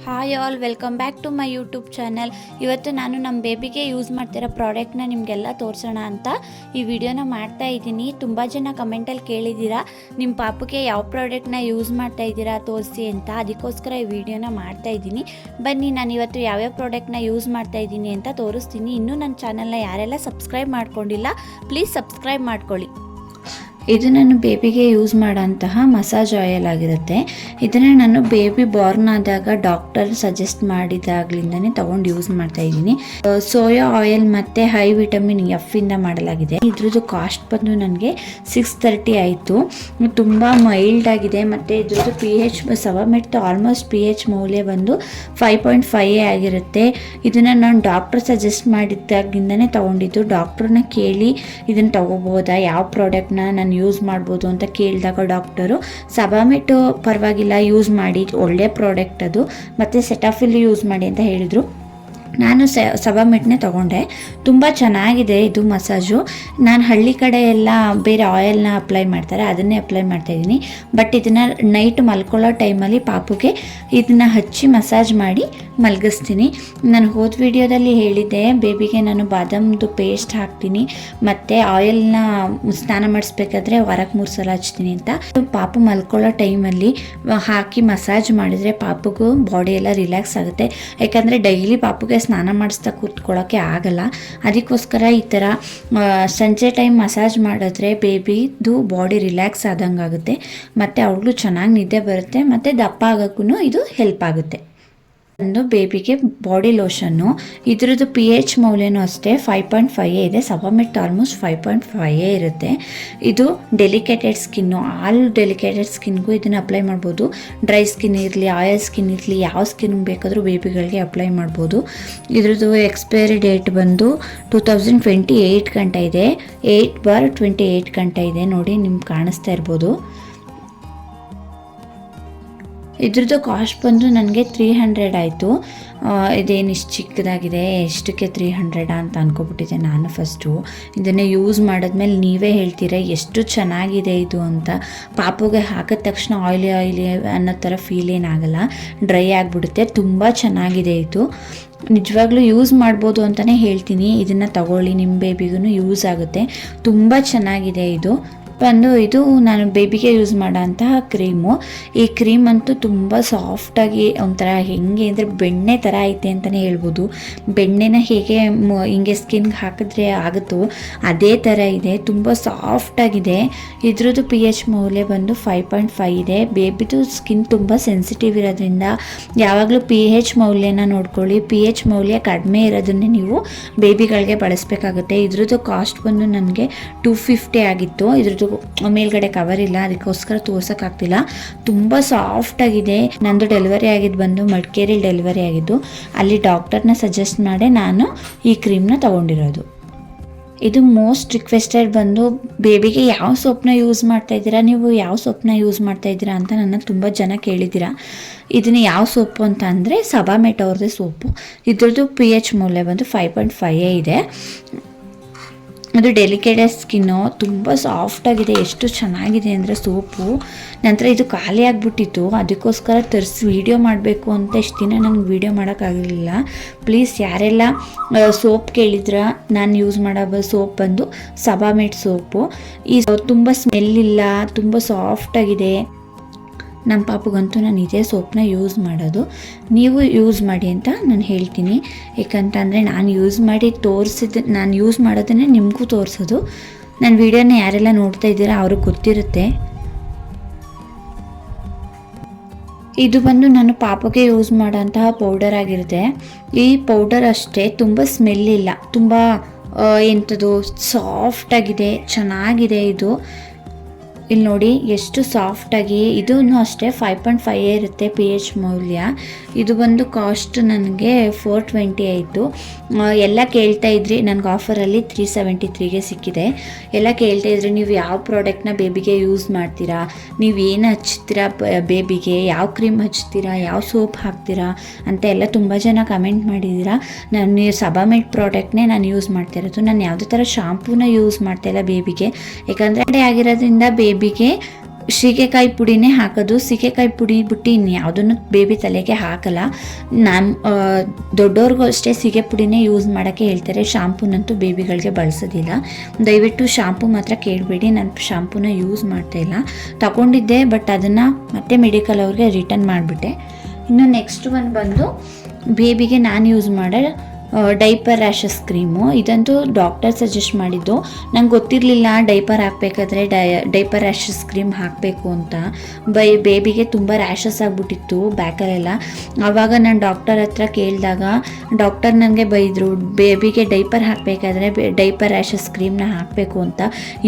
Hi all, welcome back to my YouTube channel. ಇವತ್ತು ನಾನು ನಮ್ಮ ಬೇಬಿಗೆ ಯೂಸ್ ಮಾಡ್ತಿರೋ ಪ್ರಾಡಕ್ಟ್ನ ನಿಮಗೆಲ್ಲ ತೋರಿಸೋಣ ಅಂತ ಈ ವಿಡಿಯೋನ ಮಾಡ್ತಾ ಇದ್ದೀನಿ. ತುಂಬ ಜನ ಕಮೆಂಟಲ್ಲಿ ಕೇಳಿದ್ದೀರಾ ನಿಮ್ಮ ಪಾಪುಗೆ ಯಾವ ಪ್ರಾಡಕ್ಟ್ನ ಯೂಸ್ ಮಾಡ್ತಾ ಇದ್ದೀರಾ ತೋರಿಸಿ ಅಂತ. ಅದಕ್ಕೋಸ್ಕರ ಈ ವಿಡಿಯೋನ ಮಾಡ್ತಾ ಇದ್ದೀನಿ. ಬನ್ನಿ, ನಾನು ಇವತ್ತು ಯಾವ್ಯಾವ ಪ್ರಾಡಕ್ಟ್ನ ಯೂಸ್ ಮಾಡ್ತಾ ಇದ್ದೀನಿ ಅಂತ ತೋರಿಸ್ತೀನಿ. ಇನ್ನೂ ನನ್ನ ಚಾನಲ್ನ ಯಾರೆಲ್ಲ ಸಬ್ಸ್ಕ್ರೈಬ್ ಮಾಡ್ಕೊಂಡಿಲ್ಲ ಪ್ಲೀಸ್ ಸಬ್ಸ್ಕ್ರೈಬ್ ಮಾಡ್ಕೊಳ್ಳಿ. ಇದು ನಾನು ಬೇಬಿಗೆ ಯೂಸ್ ಮಾಡೋಂತಹ ಮಸಾಜ್ ಆಯಿಲ್ ಆಗಿರುತ್ತೆ. ಇದನ್ನು ನಾನು ಬೇಬಿ ಬಾರ್ನ್ ಆದಾಗ ಡಾಕ್ಟರ್ ಸಜೆಸ್ಟ್ ಮಾಡಿದಾಗ್ಲಿಂದನೇ ತೊಗೊಂಡು ಯೂಸ್ ಮಾಡ್ತಾ ಇದ್ದೀನಿ. ಸೋಯಾ ಆಯಿಲ್ ಮತ್ತು ಹೈ ವಿಟಮಿನ್ ಎಫ್ ಮಾಡಲಾಗಿದೆ. ಇದ್ರದ್ದು ಕಾಸ್ಟ್ ಬಂದು ನನಗೆ 630 ಆಯಿತು. ತುಂಬ ಮೈಲ್ಡ್ ಆಗಿದೆ ಮತ್ತು ಇದ್ರದ್ದು pH ಸವಮೆಟ್ ಆಲ್ಮೋಸ್ಟ್ pH ಮೌಲ್ಯ ಬಂದು 5.5 ಆಗಿರುತ್ತೆ. ಇದನ್ನು ನಾನು ಡಾಕ್ಟರ್ ಸಜೆಸ್ಟ್ ಮಾಡಿದ್ದಾಗಿಂದನೇ ತೊಗೊಂಡಿದ್ದು. ಡಾಕ್ಟ್ರನ್ನ ಕೇಳಿ ಇದನ್ನು ತೊಗೋಬೋದಾ, ಯಾವ ಪ್ರಾಡಕ್ಟ್ನ ನಾನು ಯೂಸ್ ಮಾಡ್ಬೋದು ಅಂತ ಕೇಳಿದಾಗ ಡಾಕ್ಟರು ಸಬಾಮೆಟ್ ಪರವಾಗಿಲ್ಲ ಯೂಸ್ ಮಾಡಿ, ಒಳ್ಳೆ ಪ್ರಾಡಕ್ಟ್ ಅದು, ಮತ್ತು ಸೆಟಾಫಿಲ್ ಯೂಸ್ ಮಾಡಿ ಅಂತ ಹೇಳಿದರು. ನಾನು ಸಬಾಮೆಟ್ನೇ ತೊಗೊಂಡೆ. ತುಂಬ ಚೆನ್ನಾಗಿದೆ ಇದು ಮಸಾಜು. ನಾನು ಹಳ್ಳಿ ಕಡೆ ಎಲ್ಲ ಬೇರೆ ಆಯಿಲ್ನ ಅಪ್ಲೈ ಮಾಡ್ತಾರೆ, ಅದನ್ನೇ ಅಪ್ಲೈ ಮಾಡ್ತಾಯಿದ್ದೀನಿ. ಬಟ್ ಇದನ್ನು ನೈಟ್ ಮಲ್ಕೊಳ್ಳೋ ಟೈಮಲ್ಲಿ ಪಾಪುಗೆ ಇದನ್ನು ಹಚ್ಚಿ ಮಸಾಜ್ ಮಾಡಿ ಮಲಗಿಸ್ತೀನಿ. ನಾನು ಹೋದ ವಿಡಿಯೋದಲ್ಲಿ ಹೇಳಿದ್ದೆ ಬೇಬಿಗೆ ನಾನು ಬಾದಾಮ್ದು ಪೇಸ್ಟ್ ಹಾಕ್ತೀನಿ ಮತ್ತು ಆಯಿಲ್ನ ಸ್ನಾನ ಮಾಡಿಸ್ಬೇಕಾದ್ರೆ ವಾರಕ್ಕೆ 3 ಸಲ ಹಚ್ತೀನಿ ಅಂತ. ಪಾಪು ಮಲ್ಕೊಳ್ಳೋ ಟೈಮಲ್ಲಿ ಹಾಕಿ ಮಸಾಜ್ ಮಾಡಿದರೆ ಪಾಪುಗೂ ಬಾಡಿ ಎಲ್ಲ ರಿಲ್ಯಾಕ್ಸ್ ಆಗುತ್ತೆ. ಯಾಕಂದರೆ ಡೈಲಿ ಪಾಪುಗೆ ಸ್ನಾನ ಮಾಡಿಸ್ತಾ ಕೂತ್ಕೊಳ್ಳೋಕ್ಕೆ ಆಗಲ್ಲ. ಅದಕ್ಕೋಸ್ಕರ ಈ ಥರ ಸಂಜೆ ಟೈಮ್ ಮಸಾಜ್ ಮಾಡಿದ್ರೆ ಬೇಬಿದು ಬಾಡಿ ರಿಲ್ಯಾಕ್ಸ್ ಆದಂಗೆ ಆಗುತ್ತೆ ಮತ್ತು ಅವ್ರಿಗೂ ಚೆನ್ನಾಗಿ ನಿದ್ದೆ ಬರುತ್ತೆ ಮತ್ತು ದಪ್ಪ ಆಗೋಕ್ಕೂ ಇದು ಹೆಲ್ಪ್ ಆಗುತ್ತೆ. ಒಂದು ಬೇಬಿಗೆ ಬಾಡಿ ಲೋಷನ್ನು, ಇದ್ರದ್ದು pH ಮೌಲ್ಯನೂ ಅಷ್ಟೇ 5.5 ಇದೆ. ಸಬಾಮೆಟ್ ಆಲ್ಮೋಸ್ಟ್ 5.5 ಇರುತ್ತೆ. ಇದು ಡೆಲಿಕೇಟೆಡ್ ಸ್ಕಿನ್ನು, ಆಲ್ ಡೆಲಿಕೇಟೆಡ್ ಸ್ಕಿನ್ಗೂ ಇದನ್ನು ಅಪ್ಲೈ ಮಾಡ್ಬೋದು. ಡ್ರೈ ಸ್ಕಿನ್ ಇರಲಿ, ಆಯಿಲ್ ಸ್ಕಿನ್ ಇರಲಿ, ಯಾವ ಸ್ಕಿನ್ ಬೇಕಾದರೂ ಬೇಬಿಗಳಿಗೆ ಅಪ್ಲೈ ಮಾಡ್ಬೋದು. ಇದ್ರದ್ದು ಎಕ್ಸ್ಪೈರಿ ಡೇಟ್ ಬಂದು 2028 ಗಂಟೆ ಇದೆ. 8/28 ಗಂಟೆ ಇದೆ. ನೋಡಿ, ನಿಮ್ಗೆ ಕಾಣಿಸ್ತಾ ಇರ್ಬೋದು. ಇದ್ರದ್ದು ಕಾಸ್ಟ್ ಬಂದು ನನಗೆ 300 ಆಯಿತು. ಇದೇನು ಇಷ್ಟು ಚಿಕ್ಕದಾಗಿದೆ, ಎಷ್ಟಕ್ಕೆ 300 ಅಂತ ಅಂದ್ಕೊಬಿಟ್ಟಿದ್ದೆ ನಾನು ಫಸ್ಟು. ಇದನ್ನು ಯೂಸ್ ಮಾಡಿದ್ಮೇಲೆ ನೀವೇ ಹೇಳ್ತೀರಾ ಎಷ್ಟು ಚೆನ್ನಾಗಿದೆ ಇದು ಅಂತ. ಪಾಪುಗೆ ಹಾಕಿದ ತಕ್ಷಣ ಆಯಿಲಿ ಅನ್ನೋ ಥರ ಫೀಲ್ ಏನಾಗಲ್ಲ, ಡ್ರೈ ಆಗಿಬಿಡುತ್ತೆ. ತುಂಬ ಚೆನ್ನಾಗಿದೆ ಇದು, ನಿಜವಾಗ್ಲೂ ಯೂಸ್ ಮಾಡ್ಬೋದು ಅಂತಲೇ ಹೇಳ್ತೀನಿ. ಇದನ್ನು ತಗೊಳ್ಳಿ, ನಿಮ್ಮ ಬೇಬಿಗೂ ಯೂಸ್ ಆಗುತ್ತೆ. ತುಂಬ ಚೆನ್ನಾಗಿದೆ ಇದು ಇದು ನಾನು ಬೇಬಿಗೆ ಯೂಸ್ ಮಾಡೋ ಅಂತಹ ಕ್ರೀಮು. ಈ ಕ್ರೀಮ್ ಅಂತೂ ತುಂಬ ಸಾಫ್ಟಾಗಿ ಒಂಥರ ಹೆಂಗೆ ಅಂದರೆ ಬೆಣ್ಣೆ ಥರ ಐತೆ ಅಂತಲೇ ಹೇಳ್ಬೋದು. ಬೆಣ್ಣೆನ ಹೇಗೆ ಹಿಂಗೆ ಸ್ಕಿನ್ಗೆ ಹಾಕಿದ್ರೆ ಆಗುತ್ತೋ ಅದೇ ಥರ ಇದೆ. ತುಂಬ ಸಾಫ್ಟಾಗಿದೆ. ಇದ್ರದ್ದು pH ಮೌಲ್ಯ ಬಂದು 5.5 ಇದೆ. ಬೇಬಿದು ಸ್ಕಿನ್ ತುಂಬ ಸೆನ್ಸಿಟಿವ್ ಇರೋದ್ರಿಂದ ಯಾವಾಗಲೂ pH ಮೌಲ್ಯನ ನೋಡ್ಕೊಳ್ಳಿ. pH ಮೌಲ್ಯ ಕಡಿಮೆ ಇರೋದನ್ನೇ ನೀವು ಬೇಬಿಗಳಿಗೆ ಬಳಸಬೇಕಾಗುತ್ತೆ. ಇದ್ರದ್ದು ಕಾಸ್ಟ್ ಬಂದು ನನಗೆ 250 ಆಗಿತ್ತು. ಇದ್ರದ್ದು ಮೇಲ್ಗಡೆ ಕವರ್ ಇಲ್ಲ, ಅದಕ್ಕೋಸ್ಕರ ತೋರ್ಸೋಕ್ಕಾಗ್ತಿಲ್ಲ. ತುಂಬ ಸಾಫ್ಟಾಗಿದೆ. ನಂದು ಡೆಲಿವರಿ ಆಗಿದ್ದು ಬಂದು ಮಡಿಕೇರಿ ಡೆಲಿವರಿ ಆಗಿದ್ದು. ಅಲ್ಲಿ ಡಾಕ್ಟರ್ನ ಸಜೆಸ್ಟ್ ಮಾಡಿ ನಾನು ಈ ಕ್ರೀಮ್ನ ತೊಗೊಂಡಿರೋದು. ಇದು ಮೋಸ್ಟ್ ರಿಕ್ವೆಸ್ಟೆಡ್ ಬಂದು ಬೇಬಿಗೆ ಯಾವ ಸೋಪ್ನ ಯೂಸ್ ಮಾಡ್ತಾಯಿದ್ದೀರಾ, ನೀವು ಯಾವ ಸೋಪ್ನ ಯೂಸ್ ಮಾಡ್ತಾಯಿದ್ದೀರಾ ಅಂತ ನನ್ನ ತುಂಬ ಜನ ಕೇಳಿದ್ದೀರಾ. ಇದನ್ನು ಯಾವ ಸೋಪು ಅಂತ ಅಂದರೆ ಸಬಾಮೆಟ್ ಅವ್ರದ್ದೇ ಸೋಪು. ಇದ್ರದ್ದು pH ಮೌಲ್ಯ ಬಂದು 5.5 ಇದೆ. ಅದು ಡೆಲಿಕೇಟೆಡ್ ಸ್ಕಿನ್ನು, ತುಂಬ ಸಾಫ್ಟಾಗಿದೆ. ಎಷ್ಟು ಚೆನ್ನಾಗಿದೆ ಅಂದರೆ ಸೋಪು. ನಂತರ ಇದು ಖಾಲಿ ಆಗಿಬಿಟ್ಟಿತ್ತು, ಅದಕ್ಕೋಸ್ಕರ ತರಿಸಿ ವೀಡಿಯೋ ಮಾಡಬೇಕು ಅಂತ ಇಷ್ಟು ದಿನ ನನಗೆ ವೀಡಿಯೋ ಮಾಡೋಕ್ಕಾಗಲಿಲ್ಲ. ಪ್ಲೀಸ್ ಯಾರೆಲ್ಲ ಸೋಪ್ ಕೇಳಿದ್ರ, ನಾನು ಯೂಸ್ ಮಾಡೋ ಸೋಪ್ ಬಂದು ಸಬಾಮೆಟ್ ಸೋಪು. ಈ ತುಂಬ ಸ್ಮೆಲ್ ಇಲ್ಲ, ತುಂಬ ಸಾಫ್ಟಾಗಿದೆ. ನಮ್ಮ ಪಾಪಗಂತೂ ನಾನು ಇದೇ ಸೋಪ್ನ ಯೂಸ್ ಮಾಡೋದು. ನೀವು ಯೂಸ್ ಮಾಡಿ ಅಂತ ನಾನು ಹೇಳ್ತೀನಿ. ಏಕಂತಂದರೆ ನಾನು ಯೂಸ್ ಮಾಡಿ ನಾನು ಯೂಸ್ ಮಾಡೋದನ್ನೇ ನಿಮಗೂ ತೋರಿಸೋದು. ನನ್ನ ವಿಡಿಯೋನ ಯಾರೆಲ್ಲ ನೋಡ್ತಾ ಇದ್ದೀರಾ ಅವ್ರಿಗೆ ಗೊತ್ತಿರುತ್ತೆ. ಇದು ಬಂದು ನಾನು ಪಾಪಗೆ ಯೂಸ್ ಮಾಡೋಂತಹ ಪೌಡರ್ ಆಗಿರುತ್ತೆ. ಈ ಪೌಡರ್ ಅಷ್ಟೇ ತುಂಬ ಸ್ಮೆಲ್ ಇಲ್ಲ, ತುಂಬ ಎಂಥದ್ದು ಸಾಫ್ಟಾಗಿದೆ, ಚೆನ್ನಾಗಿದೆ ಇದು. ಇಲ್ಲಿ ನೋಡಿ ಎಷ್ಟು ಸಾಫ್ಟಾಗಿ. ಇದೂ ಅಷ್ಟೇ 5.5 ಇರುತ್ತೆ pH ಮೌಲ್ಯ. ಇದು ಬಂದು ಕಾಸ್ಟ್ ನನಗೆ 420 ಆಯಿತು. ಎಲ್ಲ ಕೇಳ್ತಾ ಇದ್ರಿ, ನನಗೆ ಆಫರಲ್ಲಿ 373ಗೆ ಸಿಕ್ಕಿದೆ. ಎಲ್ಲ ಕೇಳ್ತಾ ಇದ್ರಿ ನೀವು ಯಾವ ಪ್ರಾಡಕ್ಟ್ನ ಬೇಬಿಗೆ ಯೂಸ್ ಮಾಡ್ತೀರಾ, ನೀವು ಏನು ಹಚ್ತೀರಾ ಬೇಬಿಗೆ, ಯಾವ ಕ್ರೀಮ್ ಹಚ್ತೀರಾ, ಯಾವ ಸೋಪ್ ಹಾಕ್ತೀರಾ ಅಂತ ಎಲ್ಲ ತುಂಬ ಜನ ಕಮೆಂಟ್ ಮಾಡಿದ್ದೀರಾ. ನಾನು ಸಬಾಮೆಟ್ ಪ್ರಾಡಕ್ಟ್ನೇ ನಾನು ಯೂಸ್ ಮಾಡ್ತಿರೋದು. ನಾನು ಯಾವುದೇ ಥರ ಶಾಂಪೂನ ಯೂಸ್ ಮಾಡ್ತಾಯಿಲ್ಲ ಬೇಬಿಗೆ. ಯಾಕಂದರೆ ಆಗಿರೋದ್ರಿಂದ ಬೇಬಿಗೆ ಸೀಗೆಕಾಯಿ ಪುಡಿನೇ ಹಾಕೋದು. ಸೀಗೆಕಾಯಿ ಪುಡಿ ಬಿಟ್ಟು ಇನ್ಯಾವುದನ್ನು ಬೇಬಿ ತಲೆಗೆ ಹಾಕಲ್ಲ. ನಾನು ದೊಡ್ಡವ್ರಿಗೂ ಅಷ್ಟೇ ಸೀಗೆ ಪುಡಿನೇ ಯೂಸ್ ಮಾಡೋಕ್ಕೆ ಹೇಳ್ತಾರೆ. ಶಾಂಪೂನಂತೂ ಬೇಬಿಗಳಿಗೆ ಬಳಸೋದಿಲ್ಲ. ದಯವಿಟ್ಟು ಶಾಂಪೂ ಮಾತ್ರ ಕೇಳಬೇಡಿ. ನಾನು ಶಾಂಪೂನ ಯೂಸ್ ಮಾಡ್ತಾಯಿಲ್ಲ. ತಗೊಂಡಿದ್ದೆ ಬಟ್ ಅದನ್ನು ಮತ್ತೆ ಮೆಡಿಕಲ್ ಅವ್ರಿಗೆ ರಿಟರ್ನ್ ಮಾಡಿಬಿಟ್ಟೆ. ಇನ್ನು ನೆಕ್ಸ್ಟ್ ಒಂದು ಬಂದು ಬೇಬಿಗೆ ನಾನು ಯೂಸ್ ಮಾಡೋ ಡೈಪರ್ ರ್ಯಾಷಸ್ ಕ್ರೀಮು. ಇದಂತೂ ಡಾಕ್ಟರ್ ಸಜೆಸ್ಟ್ ಮಾಡಿದ್ದು. ನಂಗೆ ಗೊತ್ತಿರಲಿಲ್ಲ ಡೈಪರ್ ಹಾಕಬೇಕಾದ್ರೆ ಡೈಪರ್ ರ್ಯಾಷಸ್ ಕ್ರೀಮ್ ಹಾಕಬೇಕು ಅಂತ. ಬೇಬಿಗೆ ತುಂಬ ರ್ಯಾಷಸ್ ಆಗಿಬಿಟ್ಟಿತ್ತು ಬ್ಯಾಕಲ್ಲೆಲ್ಲ. ಆವಾಗ ನಾನು ಡಾಕ್ಟರ್ ಹತ್ರ ಕೇಳಿದಾಗ ಡಾಕ್ಟರ್ ನನಗೆ ಬೈದರು, ಬೇಬಿಗೆ ಡೈಪರ್ ಹಾಕಬೇಕಾದ್ರೆ ಡೈಪರ್ ರ್ಯಾಷಸ್ ಕ್ರೀಮ್ನ ಹಾಕಬೇಕು ಅಂತ.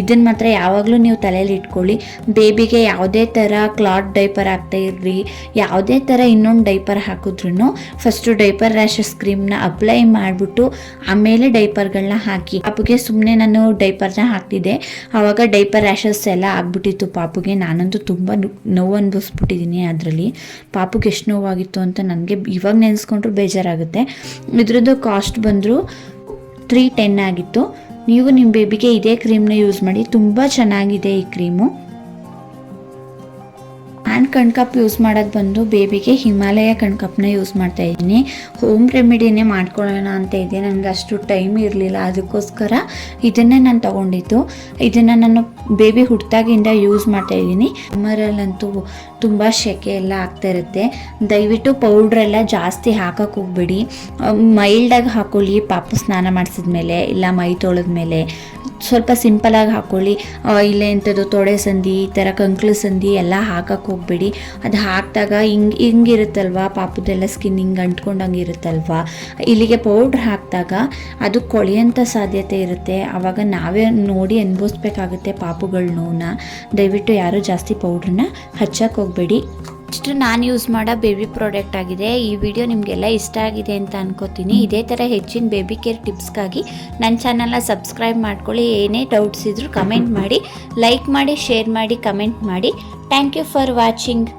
ಇದನ್ನು ಮಾತ್ರ ಯಾವಾಗಲೂ ನೀವು ತಲೆಯಲ್ಲಿ ಇಟ್ಕೊಳ್ಳಿ. ಬೇಬಿಗೆ ಯಾವುದೇ ಥರ ಕ್ಲಾತ್ ಡೈಪರ್ ಹಾಕ್ತಾ ಇರ್ರಿ, ಯಾವುದೇ ಥರ ಇನ್ನೊಂದು ಡೈಪರ್ ಹಾಕಿದ್ರೂ ಫಸ್ಟು ಡೈಪರ್ ರ್ಯಾಷಸ್ ಕ್ರೀಮ್ನ ಅಪ್ಲೈ ಮಾಡಿಬಿಟ್ಟು ಆಮೇಲೆ ಡೈಪರ್ಗಳನ್ನ ಹಾಕಿ. ಪಾಪುಗೆ ಸುಮ್ಮನೆ ನಾನು ಡೈಪರ್ನ ಹಾಕ್ತಿದ್ದೆ. ಆವಾಗ ಡೈಪರ್ ರ್ಯಾಷಸ್ ಎಲ್ಲ ಆಗ್ಬಿಟ್ಟಿತ್ತು ಪಾಪುಗೆ. ನಾನಂತೂ ತುಂಬ ನೋವು ಅನುಭವಿಸ್ಬಿಟ್ಟಿದ್ದೀನಿ ಅದರಲ್ಲಿ. ಪಾಪುಗೆ ಎಷ್ಟು ನೋವಾಗಿತ್ತು ಅಂತ ನನಗೆ ಇವಾಗ ನೆನೆಸ್ಕೊಂಡ್ರು ಬೇಜಾರಾಗುತ್ತೆ. ಇದ್ರದ್ದು ಕಾಸ್ಟ್ ಬಂದರೂ 310 ಆಗಿತ್ತು. ನೀವು ನಿಮ್ಮ ಬೇಬಿಗೆ ಇದೇ ಕ್ರೀಮ್ನ ಯೂಸ್ ಮಾಡಿ, ತುಂಬ ಚೆನ್ನಾಗಿದೆ ಈ ಕ್ರೀಮು. ಹ್ಯಾಂಡ್ ಕಣ್ಕಪ್ ಯೂಸ್ ಮಾಡೋದು ಬಂದು ಬೇಬಿಗೆ ಹಿಮಾಲಯ ಕಣ್ಕಪ್ನ ಯೂಸ್ ಮಾಡ್ತಾ ಇದ್ದೀನಿ. ಹೋಮ್ ರೆಮಿಡಿನೇ ಮಾಡ್ಕೊಳ್ಳೋಣ ಅಂತ ಇದೆ. ನನಗೆ ಅಷ್ಟು ಟೈಮ್ ಇರಲಿಲ್ಲ, ಅದಕ್ಕೋಸ್ಕರ ಇದನ್ನೇ ನಾನು ತೊಗೊಂಡಿದ್ದು. ಇದನ್ನು ನಾನು ಬೇಬಿ ಹುಟ್ಟಿದಾಗಿಂದ ಯೂಸ್ ಮಾಡ್ತಾ ಇದ್ದೀನಿ. ಸಮ್ಮರಲ್ಲಂತೂ ತುಂಬ ಸೆಕೆ ಎಲ್ಲ ಆಗ್ತಾ ಇರುತ್ತೆ. ದಯವಿಟ್ಟು ಪೌಡ್ರೆಲ್ಲ ಜಾಸ್ತಿ ಹಾಕಕ್ಕೆ ಹೋಗ್ಬೇಡಿ. ಮೈಲ್ಡಾಗಿ ಹಾಕ್ಕೊಳ್ಳಿ. ಪಾಪು ಸ್ನಾನ ಮಾಡಿಸಿದ್ಮೇಲೆ ಇಲ್ಲ ಮೈ ತೊಳೆದ್ಮೇಲೆ ಸ್ವಲ್ಪ ಸಿಂಪಲಾಗಿ ಹಾಕ್ಕೊಳ್ಳಿ. ಇಲ್ಲೇ ಎಂಥದ್ದು ತೊಡೆ ಸಂದಿ ಈ ಥರ ಕಂಕ್ಳು ಸಂದಿ ಎಲ್ಲ ಹಾಕಕ್ಕೆ ಹೋಗಬೇಡಿ. ಅದು ಹಾಕಿದಾಗ ಹಿಂಗಿರುತ್ತಲ್ವ, ಪಾಪದೆಲ್ಲ ಸ್ಕಿನ್ ಹಿಂಗೆ ಅಂಟ್ಕೊಂಡಂಗೆ ಇರುತ್ತಲ್ವ. ಇಲ್ಲಿಗೆ ಪೌಡ್ರ್ ಹಾಕಿದಾಗ ಅದು ಕೊಳೆಯೋಂಥ ಸಾಧ್ಯತೆ ಇರುತ್ತೆ. ಆವಾಗ ನಾವೇ ನೋಡಿ ಅನುಭವಿಸ್ಬೇಕಾಗುತ್ತೆ ಪಾಪುಗಳ ನೋವನ್ನ. ದಯವಿಟ್ಟು ಯಾರೂ ಜಾಸ್ತಿ ಪೌಡ್ರನ್ನ ಹಚ್ಚಕ್ಕೆ ಹೋಗಬೇಡಿ. ಇಷ್ಟು ನಾನು ಯೂಸ್ ಮಾಡೋ ಬೇಬಿ ಪ್ರಾಡಕ್ಟ್ ಆಗಿದೆ. ಈ ವಿಡಿಯೋ ನಿಮಗೆಲ್ಲ ಇಷ್ಟ ಆಗಿದೆ ಅಂತ ಅನ್ಕೋತೀನಿ. ಇದೇ ಥರ ಹೆಚ್ಚಿನ ಬೇಬಿ ಕೇರ್ ಟಿಪ್ಸ್ಗಾಗಿ ನನ್ನ ಚಾನಲ್ನ ಸಬ್ಸ್ಕ್ರೈಬ್ ಮಾಡ್ಕೊಳ್ಳಿ. ಏನೇ ಡೌಟ್ಸ್ ಇದ್ದರೂ ಕಮೆಂಟ್ ಮಾಡಿ, ಲೈಕ್ ಮಾಡಿ, ಶೇರ್ ಮಾಡಿ, ಕಮೆಂಟ್ ಮಾಡಿ. Thank you for watching.